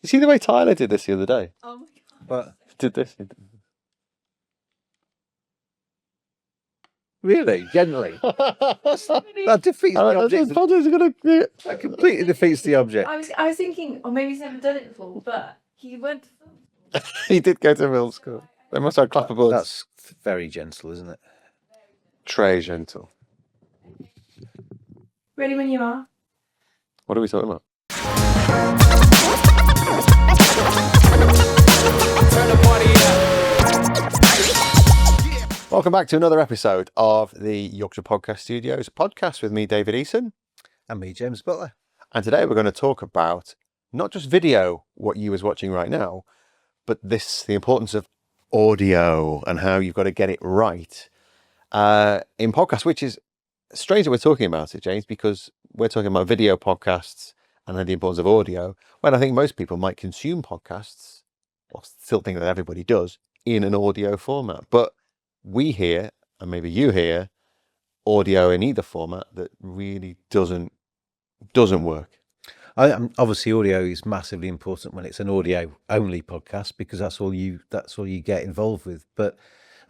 You see the way Tyler did this the other day? Oh my god. But Did this? really, generally, that defeats the object. That completely defeats the object. I was thinking, or maybe he's never done it before, but he went to film. He did go to film school. They must have clapperboards. That's very gentle, isn't it? Très gentle. Ready when you are. What are we talking about? Welcome back to another episode of the Yorkshire Podcast Studios podcast with me, David Easson. And me, James Buttler. And today we're going to talk about not just video, what you was watching right now, but the importance of audio and how you've got to get it right in podcasts, which is strange that we're talking about it, James, because we're talking about video podcasts and then the importance of audio, when I think most people might consume podcasts, or still think that everybody does, in an audio format. But we hear, and maybe you hear, audio in either format that really doesn't work. Obviously, audio is massively important when it's an audio only podcast because that's all you get involved with. But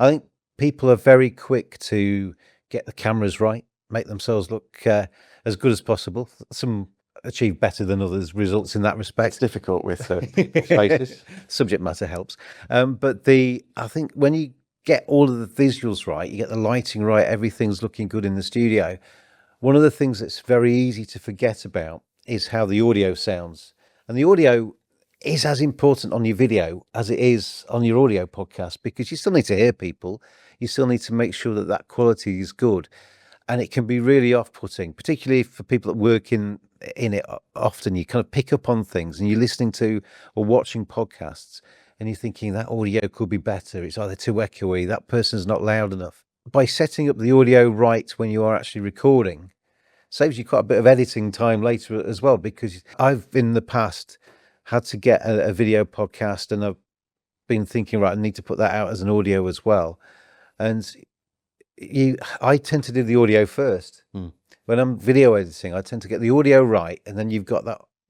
I think people are very quick to get the cameras right, make themselves look as good as possible. Some achieve better than others, results in that respect. It's difficult with faces. Subject matter helps. But I think when you get all of the visuals right, you get the lighting right, everything's looking good in the studio. One of the things that's very easy to forget about is how the audio sounds. And the audio is as important on your video as it is on your audio podcast, because you still need to hear people. You still need to make sure that quality is good. And it can be really off-putting, particularly for people that work in it often. You kind of pick up on things and you're listening to or watching podcasts and you're thinking that audio could be better. It's either too echoey, that person's not loud enough. By setting up the audio right when you are actually recording, saves you quite a bit of editing time later as well, because I've in the past had to get a video podcast and I've been thinking, right, I need to put that out as an audio as well. And I tend to do the audio first. When I'm video editing, I tend to get the audio right, and then you've got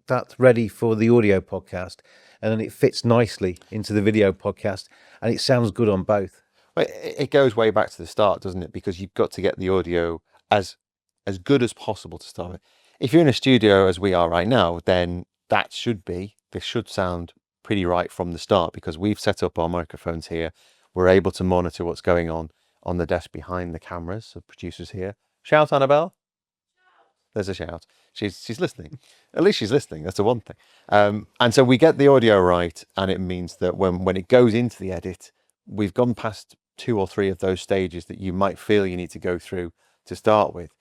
that ready for the audio podcast, and then it fits nicely into the video podcast, and it sounds good on both. Well, it goes way back to the start, doesn't it? Because you've got to get the audio as good as possible to start with. If you're in a studio as we are right now, then this should sound pretty right from the start, because we've set up our microphones here. We're able to monitor what's going on the desk behind the cameras. So producers here. Shout, Annabelle. There's a shout. She's listening. At least she's listening. That's the one thing. And so we get the audio right, and it means that when it goes into the edit, we've gone past 2 or 3 of those stages that you might feel you need to go through to start with.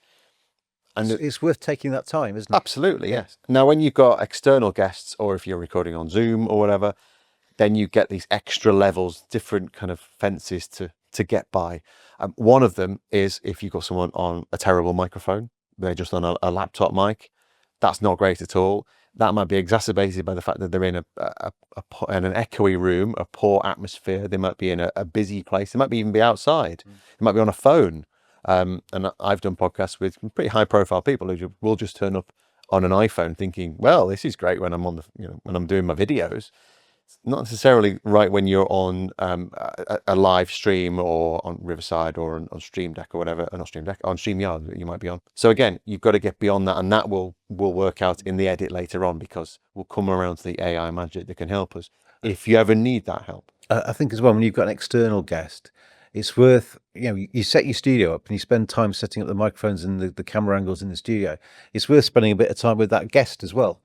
And it's worth taking that time, isn't it? Absolutely, yes. Now, when you've got external guests, or if you're recording on Zoom or whatever, then you get these extra levels, different kind of fences to get by. One of them is if you've got someone on a terrible microphone, they're just on a laptop mic, that's not great at all. That might be exacerbated by the fact that they're in an echoey room, a poor atmosphere. They might be in a busy place. They might even be outside. They might be on a phone. And I've done podcasts with pretty high profile people who will just turn up on an iPhone thinking, well, this is great when I'm when I'm doing my videos. It's not necessarily right when you're on a live stream or on Riverside or on Stream Deck or whatever, not Stream Deck, on StreamYard that you might be on. So again, you've got to get beyond that, and that will work out in the edit later on, because we'll come around to the AI magic that can help us if you ever need that help. I think as well, when you've got an external guest, it's worth, you set your studio up and you spend time setting up the microphones and the camera angles in the studio. It's worth spending a bit of time with that guest as well.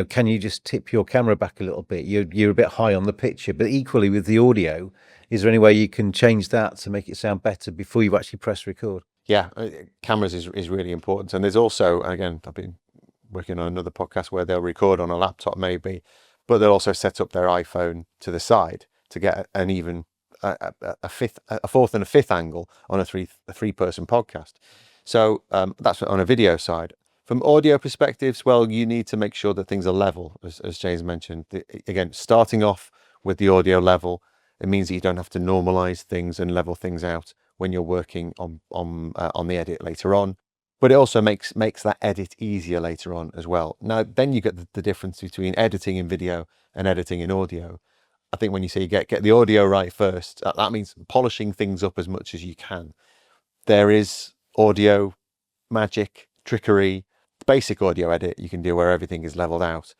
Can you just tip your camera back a little bit? You're a bit high on the picture, but equally with the audio, is there any way you can change that to make it sound better before you actually press record? Yeah, cameras is really important. And there's also, again, I've been working on another podcast where they'll record on a laptop maybe, but they'll also set up their iPhone to the side to get an even a fourth and a fifth angle on a three-person podcast. So that's on a video side. From audio perspectives, well, you need to make sure that things are level, as James mentioned. Again, starting off with the audio level, it means that you don't have to normalize things and level things out when you're working on the edit later on. but it also makes that edit easier later on as well. Now, then you get the difference between editing in video and editing in audio. I think when you say you get the audio right first, that means polishing things up as much as you can. There is audio magic, trickery, basic audio edit you can do where everything is leveled out.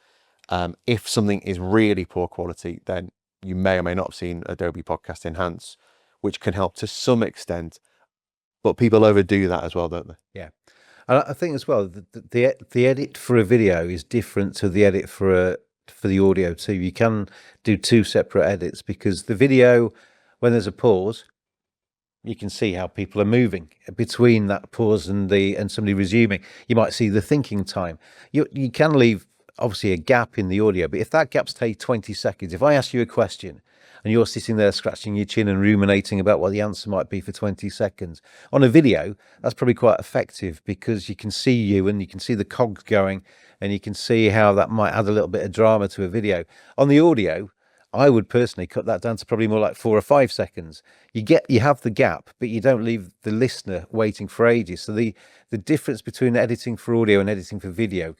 If something is really poor quality, then you may or may not have seen Adobe Podcast Enhance, which can help to some extent, but people overdo that as well, don't they? Yeah. And I think as well, the edit for a video is different to the edit for the audio too. You can do two separate edits, because the video, when there's a pause, you can see how people are moving between that pause and somebody resuming. You might see the thinking time. You can leave obviously a gap in the audio, but if that gap's take 20 seconds, if I ask you a question and you're sitting there scratching your chin and ruminating about what the answer might be for 20 seconds, on a video, that's probably quite effective, because you can see you and you can see the cogs going, and you can see how that might add a little bit of drama to a video. On the audio, I would personally cut that down to probably more like 4 or 5 seconds. You have the gap, but you don't leave the listener waiting for ages. So the difference between editing for audio and editing for video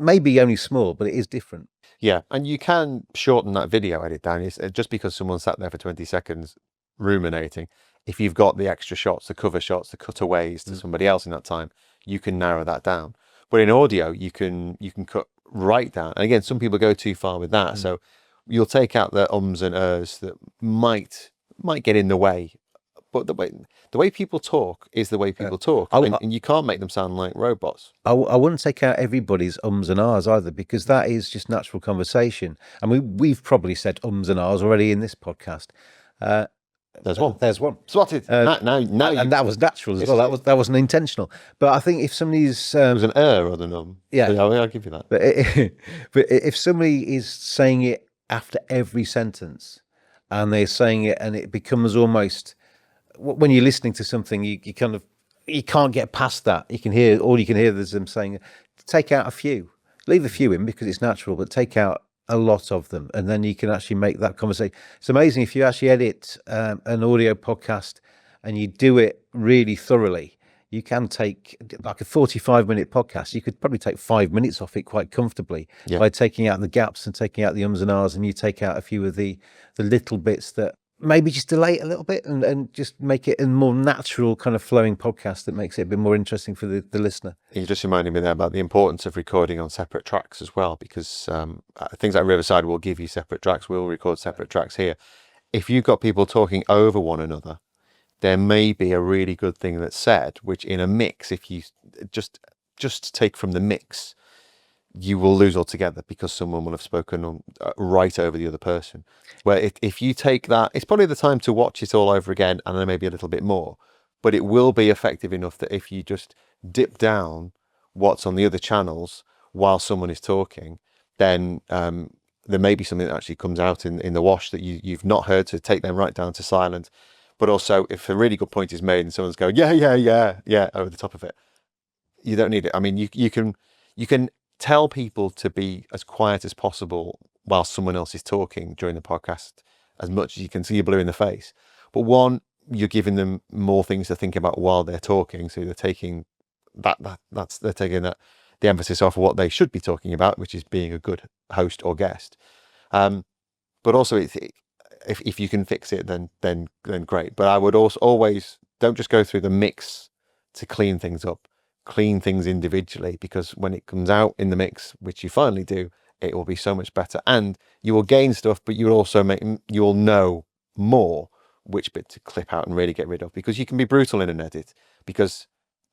may be only small, but it is different. Yeah, and you can shorten that video edit down. It's just because someone sat there for 20 seconds ruminating. If you've got the extra shots, the cover shots, the cutaways to somebody else in that time, you can narrow that down. But in audio, you can cut right down. And again, some people go too far with that. So you'll take out the ums and ers that might get in the way. But the way people talk is the way people talk, and you can't make them sound like robots. I wouldn't take out everybody's ums and ahs either, because that is just natural conversation. And we've probably said ums and ahs already in this podcast. There's one. There's one. Spotted. Now And that was natural as well. That wasn't intentional. But I think if somebody's it was an rather than yeah, I'll give you that. But if somebody is saying it after every sentence, and they're saying it, and it becomes almost, when you're listening to something, you can't get past that. You can hear there's them saying, take out a few, leave a few in because it's natural, but take out a lot of them, and then you can actually make that conversation. It's amazing if you actually edit an audio podcast and you do it really thoroughly. You can take like a 45-minute podcast. You could probably take 5 minutes off it quite comfortably by taking out the gaps and taking out the ums and ahs, and you take out a few of the little bits that maybe just delay it a little bit and just make it a more natural kind of flowing podcast that makes it a bit more interesting for the listener. You just reminded me there about the importance of recording on separate tracks as well, because things like Riverside will give you separate tracks. We'll record separate tracks here. If you've got people talking over one another, there may be a really good thing that's said, which in a mix, if you just take from the mix, you will lose altogether, because someone will have spoken right over the other person. Where if you take that, it's probably the time to watch it all over again, and then maybe a little bit more, but it will be effective enough that if you just dip down what's on the other channels while someone is talking, then there may be something that actually comes out in the wash that you've not heard, to take them right down to silent. But also, if a really good point is made and someone's going, yeah, over the top of it, you don't need it. I mean, you can tell people to be as quiet as possible while someone else is talking during the podcast, as much as you can see you're blue in the face. But one, you're giving them more things to think about while they're talking, so they're taking the emphasis off of what they should be talking about, which is being a good host or guest. But also, if you can fix it, then great. But I would also always, don't just go through the mix to clean things up. Clean things individually, because when it comes out in the mix, which you finally do, it will be so much better, and you will gain stuff, but you'll know more which bit to clip out and really get rid of, because you can be brutal in an edit because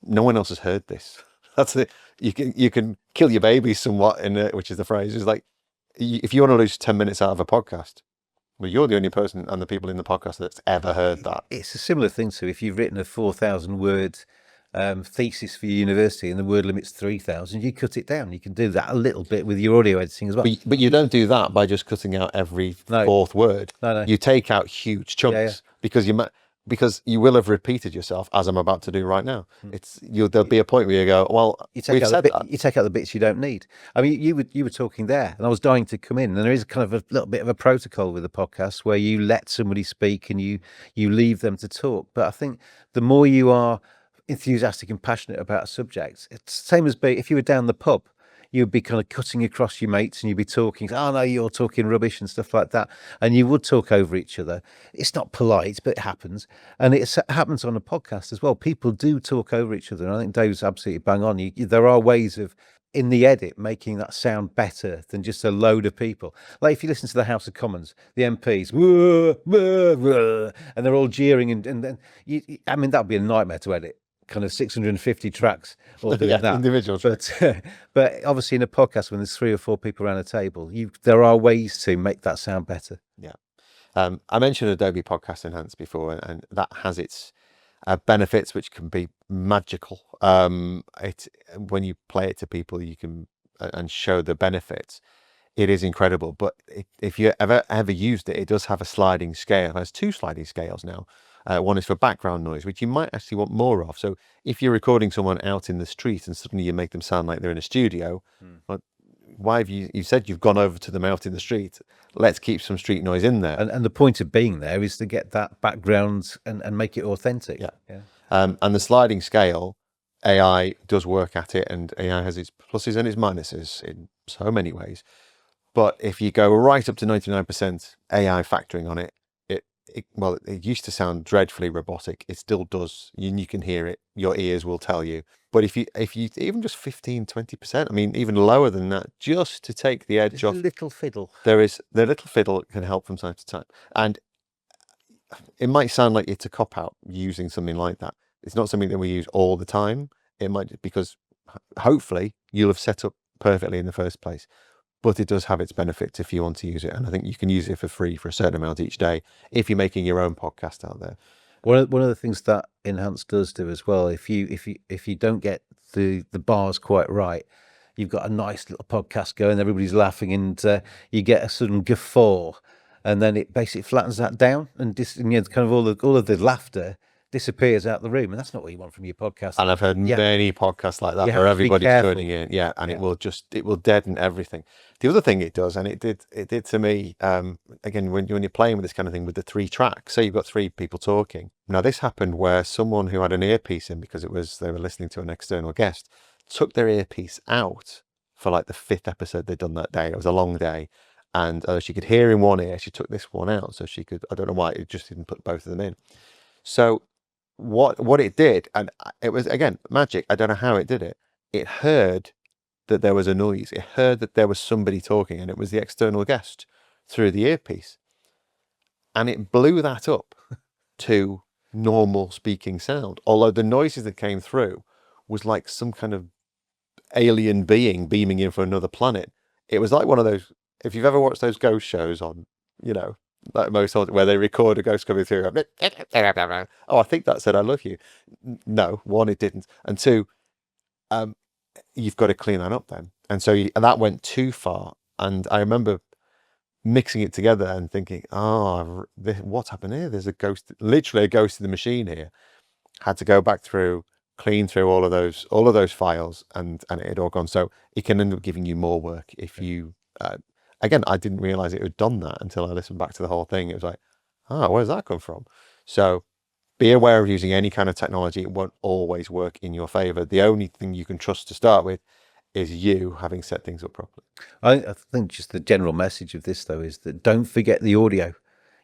no one else has heard this. That's it. You can kill your baby somewhat which is the phrase. It's like, if you want to lose 10 minutes out of a podcast, well, you're the only person and the people in the podcast that's ever heard that. It's a similar thing to if you've written a 4,000 word thesis for your university and the word limit's 3,000, you cut it down. You can do that a little bit with your audio editing as well. But you don't do that by just cutting out every fourth word. No. You take out huge chunks because you will have repeated yourself, as I'm about to do right now. There'll be a point where you go, well, you take out the bits you don't need. I mean, you were talking there, and I was dying to come in. And there is kind of a little bit of a protocol with the podcast where you let somebody speak and you leave them to talk. But I think the more you are enthusiastic and passionate about a subject. It's the same as if you were down the pub, you'd be kind of cutting across your mates and you'd be talking, oh no, you're talking rubbish and stuff like that. And you would talk over each other. It's not polite, but it happens. And it happens on a podcast as well. People do talk over each other. And I think Dave's absolutely bang on. There are ways of, in the edit, making that sound better than just a load of people. Like if you listen to the House of Commons, the MPs, "Whoa, whoa, whoa," and they're all jeering, and then I mean, that'd be a nightmare to edit. Kind of 650 tracks all doing that. Individuals. But obviously in a podcast when there's 3 or 4 people around a table, there are ways to make that sound better. Yeah. I mentioned Adobe Podcast Enhance before, and that has its benefits, which can be magical. When you play it to people, you can and show the benefits. It is incredible. But if you ever used it, it does have a sliding scale. It has 2 sliding scales now. One is for background noise, which you might actually want more of. So if you're recording someone out in the street and suddenly you make them sound like they're in a studio, well, why have you said you've gone over to them out in the street? Let's keep some street noise in there. And the point of being there is to get that background and make it authentic. Yeah. And the sliding scale, AI does work at it, and AI has its pluses and its minuses in so many ways. But if you go right up to 99% AI factoring on it, it used to sound dreadfully robotic. It still does. You can hear it. Your ears will tell you. But if you even just 15, 20%, I mean, even lower than that, just to take the edge off. A little fiddle. The little fiddle can help from time to time. And it might sound like it's a cop-out using something like that. It's not something that we use all the time. It might, because hopefully you'll have set up perfectly in the first place. But it does have its benefits if you want to use it. And I think you can use it for free for a certain amount each day if you're making your own podcast out there. One of the things that Enhance does do as well, if you don't get the bars quite right, you've got a nice little podcast going, everybody's laughing, and you get a sudden guffaw, and then it basically flattens that down, and kind of all of the laughter disappears out the room, and that's not what you want from your podcast. And I've heard many podcasts like that where everybody's joining in, and it will deaden everything. The other thing it does, and it did to me, again, when you're playing with this kind of thing with the 3 tracks, say you've got 3 people talking. Now this happened where someone who had an earpiece in, because they were listening to an external guest, took their earpiece out for like the 5th episode they'd done that day. It was a long day, and she could hear in one ear. She took this one out so she could. I don't know why, it just didn't put both of them in. So what it did, and it was again magic. I don't know how it did it. It heard that there was a noise. It heard that there was somebody talking, and it was the external guest through the earpiece, and it blew that up to normal speaking sound. Although the noises that came through was like some kind of alien being beaming in from another planet. It was like one of those. If you've ever watched those ghost shows on, like most where they record a ghost coming through. Oh, I think that said I love you. No, 1, it didn't, and 2, you've got to clean that up then. And so that went too far. And I remember mixing it together and thinking, what's happened here? There's literally a ghost in the machine here. Had to go back through, clean through all of those files, and it had all gone. So it can end up giving you more work if you. Again, I didn't realize it had done that until I listened back to the whole thing. It was like, where's that come from? So be aware of using any kind of technology. It won't always work in your favor. The only thing you can trust to start with is you having set things up properly. I think just the general message of this, though, is that don't forget the audio.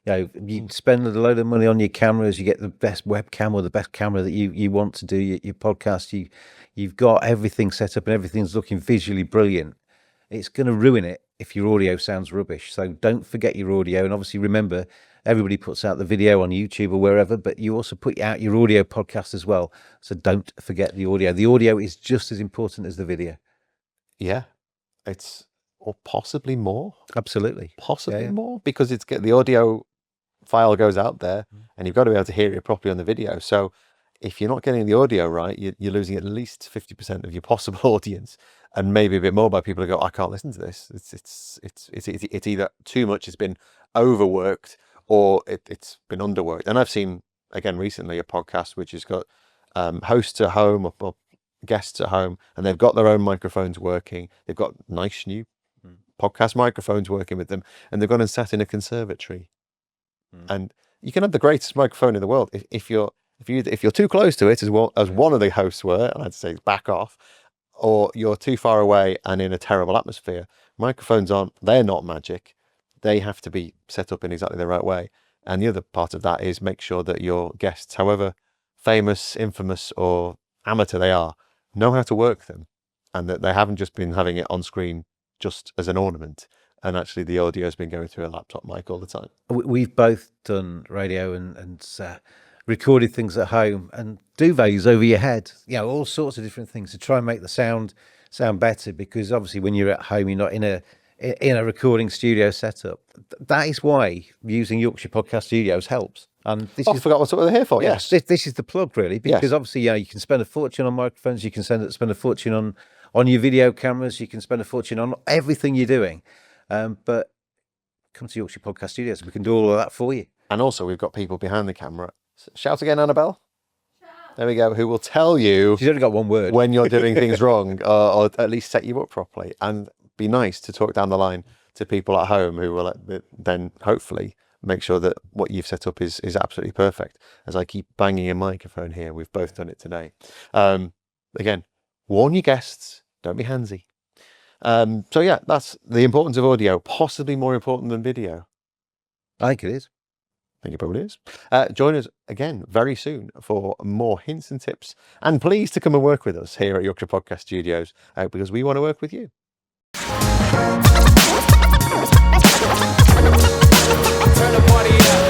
You spend a load of money on your cameras, you get the best webcam or the best camera that you want to do your podcast. You've got everything set up and everything's looking visually brilliant. It's going to ruin it if your audio sounds rubbish. So don't forget your audio. And obviously remember, everybody puts out the video on YouTube or wherever, but you also put out your audio podcast as well. So don't forget the audio. The audio is just as important as the video. Yeah, or possibly more. Absolutely. Possibly more, because the audio file goes out there and you've got to be able to hear it properly on the video. So if you're not getting the audio right, you're losing at least 50% of your possible audience, and maybe a bit more by people who go, I can't listen to this. It's either too much, it's been overworked, or it's been underworked. And I've seen, again, recently a podcast which has got hosts at home or guests at home, and they've got their own microphones working. They've got nice new podcast microphones working with them, and they've gone and sat in a conservatory. And you can have the greatest microphone in the world if you're If you're too close to it, as one of the hosts were, I'd say back off, or you're too far away and in a terrible atmosphere. Microphones they're not magic. They have to be set up in exactly the right way. And the other part of that is make sure that your guests, however famous, infamous, or amateur they are, know how to work them, and that they haven't just been having it on screen just as an ornament. And actually, the audio has been going through a laptop mic all the time. We've both done radio and recorded things at home and duvets over your head, all sorts of different things to try and make the sound better. Because obviously, when you're at home, you're not in a recording studio setup. That is why using Yorkshire Podcast Studios helps. And I forgot what we're here for. Yes, this is the plug, really, because obviously, you can spend a fortune on microphones, you can spend a fortune on your video cameras, you can spend a fortune on everything you're doing. But come to Yorkshire Podcast Studios, we can do all of that for you. And also, we've got people behind the camera. Shout again, Annabelle. There we go. Who will tell you? She's only got one word. When you're doing things wrong, or at least set you up properly, and be nice to talk down the line to people at home who will then hopefully make sure that what you've set up is absolutely perfect. As I keep banging a microphone here, we've both done it today. Again, warn your guests. Don't be handsy. So yeah, that's the importance of audio, possibly more important than video. I think it is. I think it probably is. Join us again very soon for more hints and tips. And please to come and work with us here at Yorkshire Podcast Studios, because we want to work with you. Turn the party up.